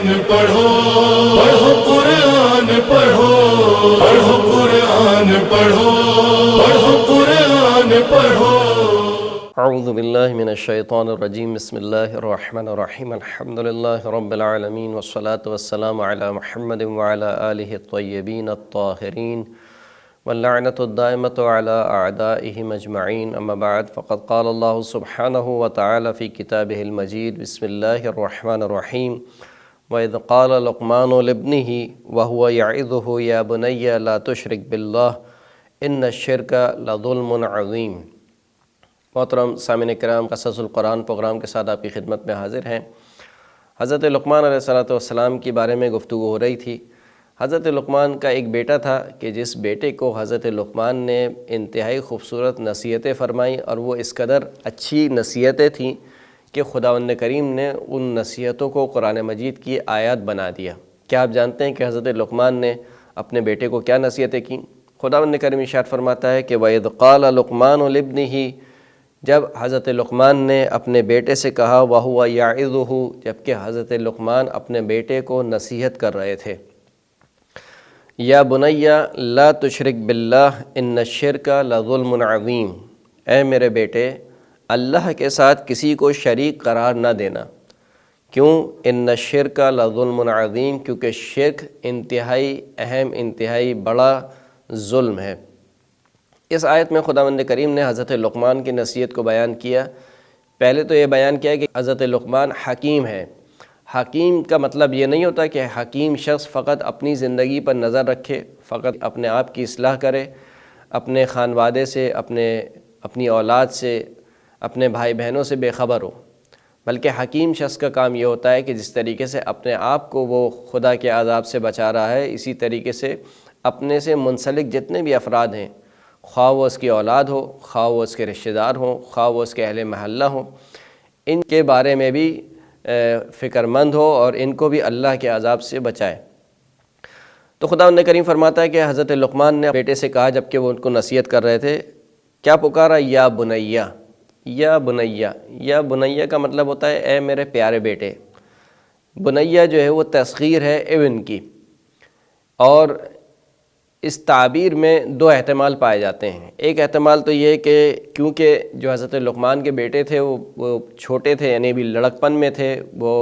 پڑھو پڑھو قرآن پڑھو پڑھو قرآن پڑھو پڑھو قرآن پڑھو۔ اعوذ باللہ من الشیطان الرجیم، بسم اللہ الرحمن الرحیم، الحمدللہ رب العالمین والصلاة والسلام علی محمد وعلی آلہ الطیبین الطاہرین واللعنۃ الدائمۃ علی اعدائہم اجمعین، اما بعد فقد قال اللہ سبحانہ وتعالی فی کتابہ المجید، بسم اللہ الرحمن الرحیم، وَإِذْ قَالَ لُقْمَانُ لِابْنِهِ وَهُوَ يَعِظُهُ يَا بُنَيَّ لَا تُشْرِكْ بِاللَّهِ إِنَّ الشِّرْكَ لَظُلْمٌ عَظِيمٌ۔ محترم سامعین کرام، قصص القرآن پروگرام کے ساتھ آپ کی خدمت میں حاضر ہیں۔ حضرت لقمان علیہ السلام کے بارے میں گفتگو ہو رہی تھی۔ حضرت لقمان کا ایک بیٹا تھا کہ جس بیٹے کو حضرت لقمان نے انتہائی خوبصورت نصیحتیں فرمائیں، اور وہ اس قدر اچھی نصیحتیں تھیں کہ خداوند کریم نے ان نصیحتوں کو قرآن مجید کی آیات بنا دیا۔ کیا آپ جانتے ہیں کہ حضرت لقمان نے اپنے بیٹے کو کیا نصیحتیں کیں؟ خداوند کریم ارشاد فرماتا ہے کہ وَإِذْ قَالَ لُقْمَانُ لِابْنِهِ، جب حضرت لقمان نے اپنے بیٹے سے کہا، وَهُوَ يَعِظُهُ، جبکہ حضرت لقمان اپنے بیٹے کو نصیحت کر رہے تھے، یا بنیا لا تشرک باللہ ان الشرک لظلم عظیم، اے میرے بیٹے اللہ کے ساتھ کسی کو شریک قرار نہ دینا۔ کیوں؟ ان الشرک لظلم عظیم، کیونکہ شرک انتہائی اہم، انتہائی بڑا ظلم ہے۔ اس آیت میں خداوند کریم نے حضرت لقمان کی نصیحت کو بیان کیا۔ پہلے تو یہ بیان کیا کہ حضرت لقمان حکیم ہے۔ حکیم کا مطلب یہ نہیں ہوتا کہ حکیم شخص فقط اپنی زندگی پر نظر رکھے، فقط اپنے آپ کی اصلاح کرے، اپنے خانوادے سے، اپنی اولاد سے، اپنے بھائی بہنوں سے بے خبر ہو، بلکہ حکیم شخص کا کام یہ ہوتا ہے کہ جس طریقے سے اپنے آپ کو وہ خدا کے عذاب سے بچا رہا ہے، اسی طریقے سے اپنے سے منسلک جتنے بھی افراد ہیں، خواہ وہ اس کی اولاد ہو، خواہ وہ اس کے رشتہ دار ہوں، خواہ وہ اس کے اہل محلہ ہوں، ان کے بارے میں بھی فکر مند ہو اور ان کو بھی اللہ کے عذاب سے بچائے۔ تو خداوند کریم فرماتا ہے کہ حضرت لقمان نے بیٹے سے کہا جبکہ وہ ان کو نصیحت کر رہے تھے، کیا پکارا؟ یا بنیا، یا بنیا۔ یا بنیا کا مطلب ہوتا ہے اے میرے پیارے بیٹے۔ بنیا جو ہے وہ تصغیر ہے ابن کی، اور اس تعبیر میں دو احتمال پائے جاتے ہیں۔ ایک احتمال تو یہ کہ کیونکہ جو حضرت لقمان کے بیٹے تھے وہ چھوٹے تھے، یعنی بھی لڑکپن میں تھے، وہ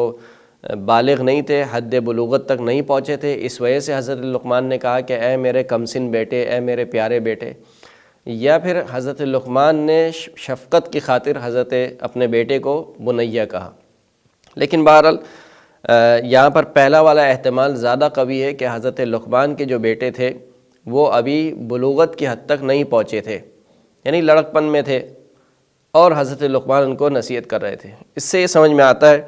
بالغ نہیں تھے، حد بلوغت تک نہیں پہنچے تھے، اس وجہ سے حضرت لقمان نے کہا کہ اے میرے کمسن بیٹے، اے میرے پیارے بیٹے۔ یا پھر حضرت لقمان نے شفقت کی خاطر حضرت اپنے بیٹے کو بنیا کہا۔ لیکن بہرحال یہاں پر پہلا والا احتمال زیادہ قوی ہے کہ حضرت لقمان کے جو بیٹے تھے وہ ابھی بلوغت کی حد تک نہیں پہنچے تھے، یعنی لڑکپن میں تھے، اور حضرت لقمان ان کو نصیحت کر رہے تھے۔ اس سے یہ سمجھ میں آتا ہے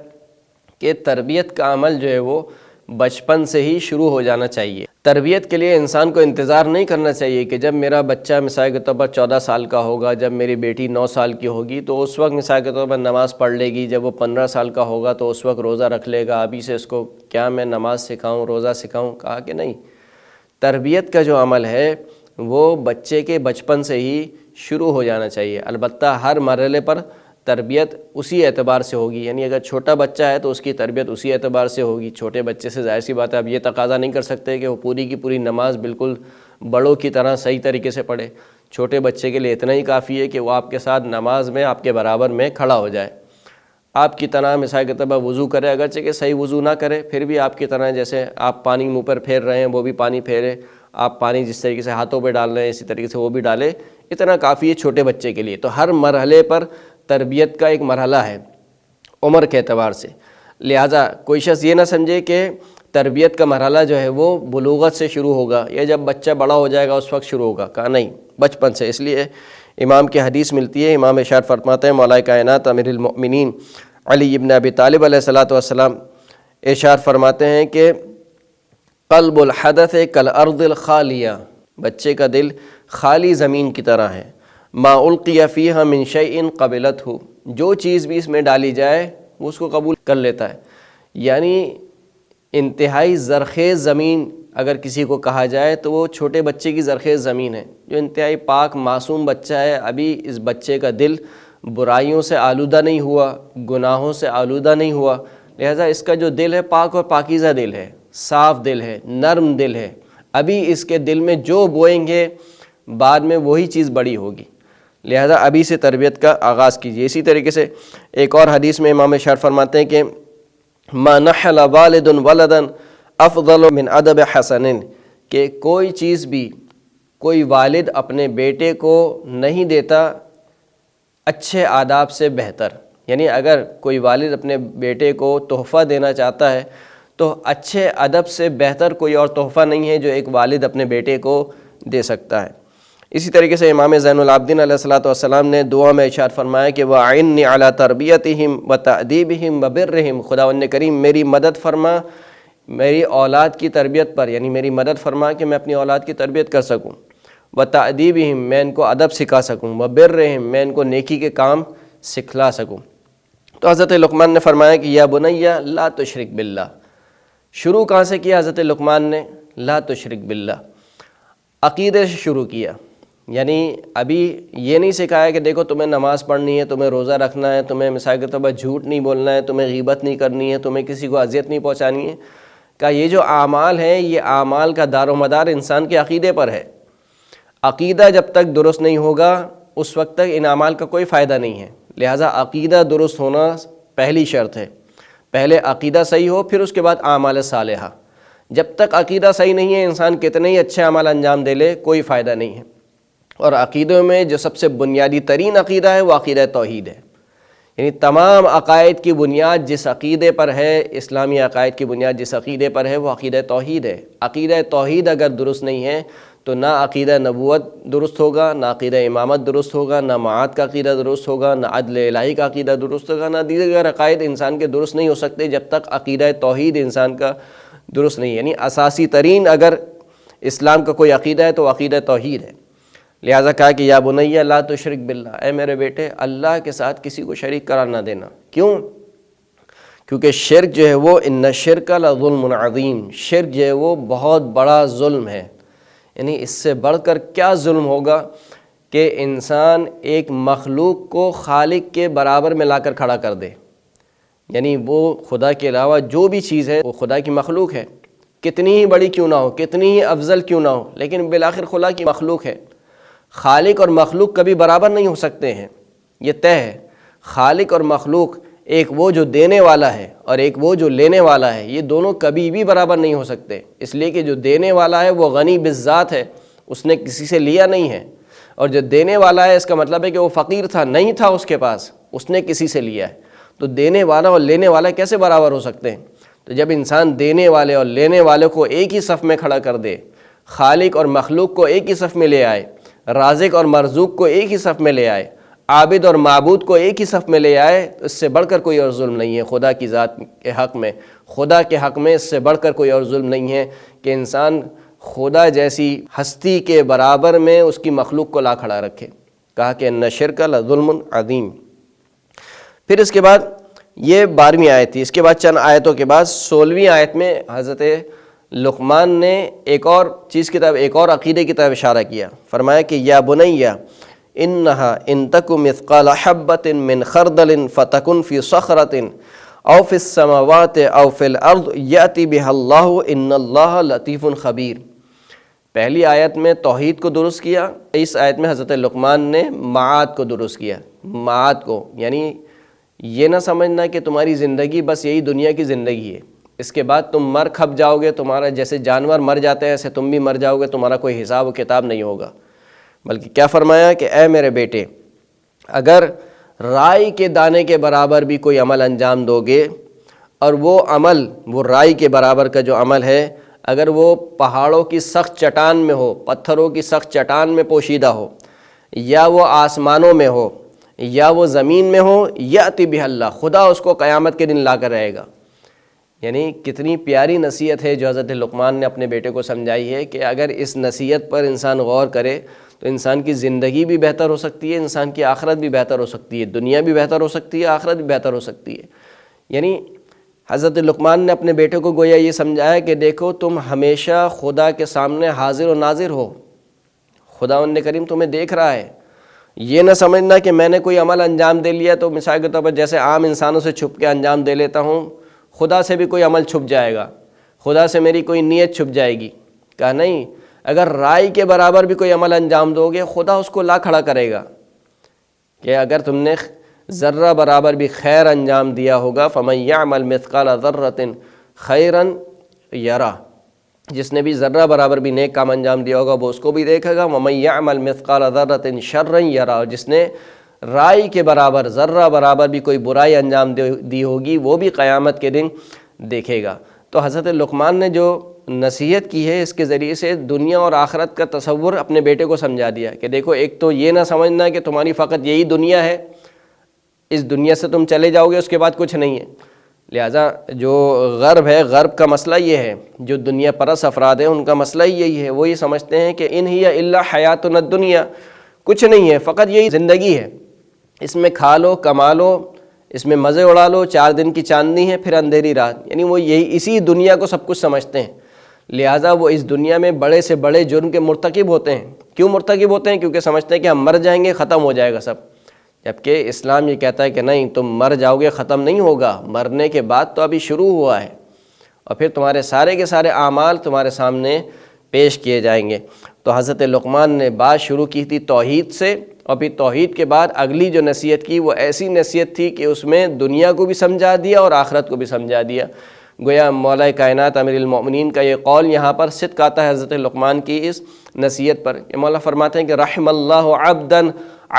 کہ تربیت کا عمل جو ہے وہ بچپن سے ہی شروع ہو جانا چاہیے۔ تربیت کے لیے انسان کو انتظار نہیں کرنا چاہیے کہ جب میرا بچہ مثال کے طور پر 14 سال کا ہوگا، جب میری بیٹی 9 سال کی ہوگی تو اس وقت مثال کے طور پر نماز پڑھ لے گی، جب وہ 15 سال کا ہوگا تو اس وقت روزہ رکھ لے گا۔ ابھی سے اس کو کیا میں نماز سکھاؤں، روزہ سکھاؤں؟ کہا کہ نہیں، تربیت کا جو عمل ہے وہ بچے کے بچپن سے ہی شروع ہو جانا چاہیے۔ البتہ ہر مرحلے پر تربیت اسی اعتبار سے ہوگی، یعنی اگر چھوٹا بچہ ہے تو اس کی تربیت اسی اعتبار سے ہوگی۔ چھوٹے بچے سے ظاہر سی بات ہے اب یہ تقاضا نہیں کر سکتے کہ وہ پوری کی پوری نماز بالکل بڑوں کی طرح صحیح طریقے سے پڑھے۔ چھوٹے بچے کے لیے اتنا ہی کافی ہے کہ وہ آپ کے ساتھ نماز میں آپ کے برابر میں کھڑا ہو جائے، آپ کی طرح مثال کے طور پر وضو کرے، اگرچہ کہ صحیح وضو نہ کرے پھر بھی آپ کی طرح، جیسے آپ پانی منہ پر پھیر رہے ہیں وہ بھی پانی پھیرے، آپ پانی جس طریقے سے ہاتھوں پہ ڈال رہے ہیں اسی طریقے سے وہ بھی ڈالے، اتنا کافی ہے چھوٹے بچے کے لیے۔ تو ہر مرحلے پر تربیت کا ایک مرحلہ ہے عمر کے اعتبار سے، لہٰذا کوئی شخص یہ نہ سمجھے کہ تربیت کا مرحلہ جو ہے وہ بلوغت سے شروع ہوگا یا جب بچہ بڑا ہو جائے گا اس وقت شروع ہوگا۔ کہا نہیں، بچپن سے۔ اس لیے امام کی حدیث ملتی ہے، امام ارشاد فرماتے ہیں، مولا کائنات امیر المؤمنین علی ابن ابی طالب علیہ السلام ارشاد فرماتے ہیں کہ قلب الحدث کالارض الخالیہ، بچے کا دل خالی زمین کی طرح ہے، ما القی فیہا من شیء قبلتہ، جو چیز بھی اس میں ڈالی جائے وہ اس کو قبول کر لیتا ہے۔ یعنی انتہائی زرخیز زمین اگر کسی کو کہا جائے تو وہ چھوٹے بچے کی زرخیز زمین ہے، جو انتہائی پاک معصوم بچہ ہے۔ ابھی اس بچے کا دل برائیوں سے آلودہ نہیں ہوا، گناہوں سے آلودہ نہیں ہوا، لہٰذا اس کا جو دل ہے پاک اور پاکیزہ دل ہے، صاف دل ہے، نرم دل ہے، ابھی اس کے دل میں جو بوئیں گے بعد میں وہی چیز بڑی ہوگی، لہذا ابھی سے تربیت کا آغاز کیجیے۔ اسی طریقے سے ایک اور حدیث میں امام اشار فرماتے ہیں کہ ما نحل والد ولدا افضل من ادب حسن، کہ کوئی چیز بھی کوئی والد اپنے بیٹے کو نہیں دیتا اچھے آداب سے بہتر، یعنی اگر کوئی والد اپنے بیٹے کو تحفہ دینا چاہتا ہے تو اچھے ادب سے بہتر کوئی اور تحفہ نہیں ہے جو ایک والد اپنے بیٹے کو دے سکتا ہے۔ اسی طریقے سے امام زین العابدین علیہ الصلوۃ والسلام نے دعا میں ارشاد فرمایا کہ وَأَعِنِّي عَلَىٰ تَرْبِيَتِهِمْ وَتَأْدِيبِهِمْ وَبِرِّهِمْ، خداوند کریم میری مدد فرما میری اولاد کی تربیت پر، یعنی میری مدد فرما کہ میں اپنی اولاد کی تربیت کر سکوں، وَتَأْدِيبِهِمْ میں ان کو ادب سکھا سکوں، وَبِرِّهِمْ میں ان کو نیکی کے کام سکھلا سکوں۔ تو حضرت لقمان نے فرمایا کہ یا بنیا لا تشرک باللہ، شروع کہاں سے کیا حضرت لقمان نے؟ لا تشرک باللہ، عقیدے سے شروع کیا، یعنی ابھی یہ نہیں سکھایا کہ دیکھو تمہیں نماز پڑھنی ہے، تمہیں روزہ رکھنا ہے، تمہیں مثال کے طور پر جھوٹ نہیں بولنا ہے، تمہیں غیبت نہیں کرنی ہے، تمہیں کسی کو اذیت نہیں پہنچانی ہے، کہ یہ جو اعمال ہیں یہ اعمال کا دار و مدار انسان کے عقیدے پر ہے۔ عقیدہ جب تک درست نہیں ہوگا اس وقت تک ان اعمال کا کوئی فائدہ نہیں ہے، لہٰذا عقیدہ درست ہونا پہلی شرط ہے، پہلے عقیدہ صحیح ہو پھر اس کے بعد اعمال صالحہ۔ جب تک عقیدہ صحیح نہیں ہے انسان کتنے ہی اچھے اعمال انجام دے لے کوئی فائدہ نہیں ہے۔ اور عقیدوں میں جو سب سے بنیادی ترین عقیدہ ہے وہ عقیدہ توحید ہے، یعنی تمام عقائد کی بنیاد جس عقیدے پر ہے، اسلامی عقائد کی بنیاد جس عقیدے پر ہے وہ عقیدہ توحید ہے۔ عقیدہ توحید اگر درست نہیں ہے تو نہ عقیدہ نبوت درست ہوگا، نہ عقیدہ امامت درست ہوگا، نہ معاد کا عقیدہ درست ہوگا، نہ عدل الہی کا عقیدہ درست ہوگا، نہ دیگر عقائد انسان کے درست نہیں ہو سکتے جب تک عقیدہ توحید انسان کا درست نہیں، یعنی اساسی ترین اگر اسلام کا کوئی عقیدہ ہے تو عقیدہ توحید ہے۔ لہٰذا کہا کہ یا بنیا لا تشرک باللہ، اے میرے بیٹے اللہ کے ساتھ کسی کو شریک قرار نہ دینا۔ کیوں؟ کیونکہ شرک جو ہے وہ ان الشرک لظلم عظیم، شرک جو ہے وہ بہت بڑا ظلم ہے، یعنی اس سے بڑھ کر کیا ظلم ہوگا کہ انسان ایک مخلوق کو خالق کے برابر میں لا کر کھڑا کر دے، یعنی وہ خدا کے علاوہ جو بھی چیز ہے وہ خدا کی مخلوق ہے، کتنی ہی بڑی کیوں نہ ہو، کتنی ہی افضل کیوں نہ ہو، لیکن بالآخر خدا کی مخلوق ہے۔ خالق اور مخلوق کبھی برابر نہیں ہو سکتے ہیں، یہ طے ہے۔ خالق اور مخلوق، ایک وہ جو دینے والا ہے اور ایک وہ جو لینے والا ہے، یہ دونوں کبھی بھی برابر نہیں ہو سکتے، اس لیے کہ جو دینے والا ہے وہ غنی بالذات ہے، اس نے کسی سے لیا نہیں ہے، اور جو دینے والا ہے اس کا مطلب ہے کہ وہ فقیر تھا، نہیں تھا اس کے پاس، اس نے کسی سے لیا ہے۔ تو دینے والا اور لینے والا کیسے برابر ہو سکتے ہیں؟ تو جب انسان دینے والے اور لینے والے کو ایک ہی صف میں کھڑا کر دے، خالق اور مخلوق کو ایک ہی صف میں لے آئے، رازق اور مرزوق کو ایک ہی صف میں لے آئے، عابد اور معبود کو ایک ہی صف میں لے آئے، تو اس سے بڑھ کر کوئی اور ظلم نہیں ہے خدا کی ذات کے حق میں۔ خدا کے حق میں اس سے بڑھ کر کوئی اور ظلم نہیں ہے کہ انسان خدا جیسی ہستی کے برابر میں اس کی مخلوق کو لا کھڑا رکھے۔ کہا کہ ان الشرک لظلم عظیم۔ پھر اس کے بعد یہ 12ویں آیت تھی، اس کے بعد چند آیتوں کے بعد 16ویں آیت میں حضرت لقمان نے ایک اور چیز کی طرف، ایک اور عقیدے کی طرف اشارہ کیا۔ فرمایا کہ یا بنیا انہا ان تک مثقال حبۃ من خردل فتکن فی صخرۃ او فی السماوات او فی الارض یأتی بها اللہ ان اللہ لطیف خبیر۔ پہلی آیت میں توحید کو درست کیا، اس آیت میں حضرت لقمان نے معاد کو درست کیا۔ معاد کو یعنی یہ نہ سمجھنا کہ تمہاری زندگی بس یہی دنیا کی زندگی ہے، اس کے بعد تم مر کھپ جاؤ گے، تمہارا جیسے جانور مر جاتے ہیں ایسے تم بھی مر جاؤ گے، تمہارا کوئی حساب و کتاب نہیں ہوگا۔ بلکہ کیا فرمایا کہ اے میرے بیٹے، اگر رائی کے دانے کے برابر بھی کوئی عمل انجام دو گے، اور وہ عمل، وہ رائی کے برابر کا جو عمل ہے، اگر وہ پہاڑوں کی سخت چٹان میں ہو، پتھروں کی سخت چٹان میں پوشیدہ ہو، یا وہ آسمانوں میں ہو، یا وہ زمین میں ہو، یأتی بہ اللہ، خدا اس کو قیامت کے دن لا کر رہے گا۔ یعنی کتنی پیاری نصیحت ہے جو حضرت لقمان نے اپنے بیٹے کو سمجھائی ہے کہ اگر اس نصیحت پر انسان غور کرے تو انسان کی زندگی بھی بہتر ہو سکتی ہے، انسان کی آخرت بھی بہتر ہو سکتی ہے، دنیا بھی بہتر ہو سکتی ہے، آخرت بھی بہتر ہو سکتی ہے۔ یعنی حضرت لقمان نے اپنے بیٹے کو گویا یہ سمجھایا کہ دیکھو تم ہمیشہ خدا کے سامنے حاضر و ناظر ہو، خداوند کریم تمہیں دیکھ رہا ہے۔ یہ نہ سمجھنا کہ میں نے کوئی عمل انجام دے لیا تو مثال کے طور پر جیسے عام انسانوں سے چھپ کے انجام دے لیتا ہوں، خدا سے بھی کوئی عمل چھپ جائے گا، خدا سے میری کوئی نیت چھپ جائے گی؟ کہا نہیں، اگر رائی کے برابر بھی کوئی عمل انجام دو گے خدا اس کو لا کھڑا کرے گا، کہ اگر تم نے ذرہ برابر بھی خیر انجام دیا ہوگا فَمَن يَعْمَلْ مِثْقَالَ ذَرَّةٍ خَيْرًا يَرَى، جس نے بھی ذرہ برابر بھی نیک کام انجام دیا ہوگا وہ اس کو بھی دیکھے گا، وَمَن يَعْمَلْ مِثْقَالَ ذَرَّةٍ شَرًّا يَرَى، اور جس نے رائی کے برابر ذرہ برابر بھی کوئی برائی انجام دی ہوگی وہ بھی قیامت کے دن دیکھے گا۔ تو حضرت لقمان نے جو نصیحت کی ہے اس کے ذریعے سے دنیا اور آخرت کا تصور اپنے بیٹے کو سمجھا دیا کہ دیکھو، ایک تو یہ نہ سمجھنا کہ تمہاری فقط یہی دنیا ہے، اس دنیا سے تم چلے جاؤ گے اس کے بعد کچھ نہیں ہے۔ لہٰذا جو غرب ہے، غرب کا مسئلہ یہ ہے، جو دنیا پرست افراد ہیں ان کا مسئلہ ہی یہی ہے، وہ یہ سمجھتے ہیں کہ ان ہی الا حیاتنا الدنیا، کچھ نہیں ہے، فقط یہی زندگی ہے، اس میں کھا لو، کما لو، اس میں مزے اڑا لو، 4 دن کی چاندنی ہے پھر اندھیری رات، یعنی وہ اسی دنیا کو سب کچھ سمجھتے ہیں۔ لہٰذا وہ اس دنیا میں بڑے سے بڑے جرم کے مرتکب ہوتے ہیں۔ کیوں مرتکب ہوتے ہیں؟ کیونکہ سمجھتے ہیں کہ ہم مر جائیں گے، ختم ہو جائے گا سب، جبکہ اسلام یہ کہتا ہے کہ نہیں، تم مر جاؤ گے، ختم نہیں ہوگا، مرنے کے بعد تو ابھی شروع ہوا ہے، اور پھر تمہارے سارے کے سارے اعمال تمہارے سامنے پیش کیے جائیں گے۔ تو حضرت لقمان نے بات شروع کی تھی توحید سے، اور پھر توحید کے بعد اگلی جو نصیحت کی وہ ایسی نصیحت تھی کہ اس میں دنیا کو بھی سمجھا دیا اور آخرت کو بھی سمجھا دیا۔ گویا مولا کائنات امیر المؤمنین کا یہ قول یہاں پر صدق آتا ہے حضرت لقمان کی اس نصیحت پر، کہ مولا فرماتے ہیں کہ رحم اللہ عبدا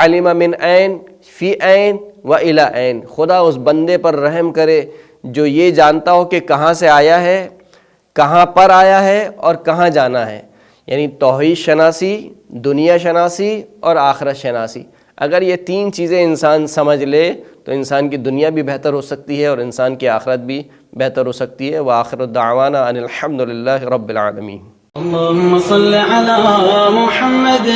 علم من عین فی عین و الی عین، خدا اس بندے پر رحم کرے جو یہ جانتا ہو کہ کہاں سے آیا ہے، کہاں پر آیا ہے اور کہاں جانا ہے، یعنی توحید شناسی، دنیا شناسی اور آخرت شناسی۔ اگر یہ 3 چیزیں انسان سمجھ لے تو انسان کی دنیا بھی بہتر ہو سکتی ہے اور انسان کی آخرت بھی بہتر ہو سکتی ہے۔ وآخر دعوانا ان الحمد للہ رب العالمین۔ اللهم صل على محمد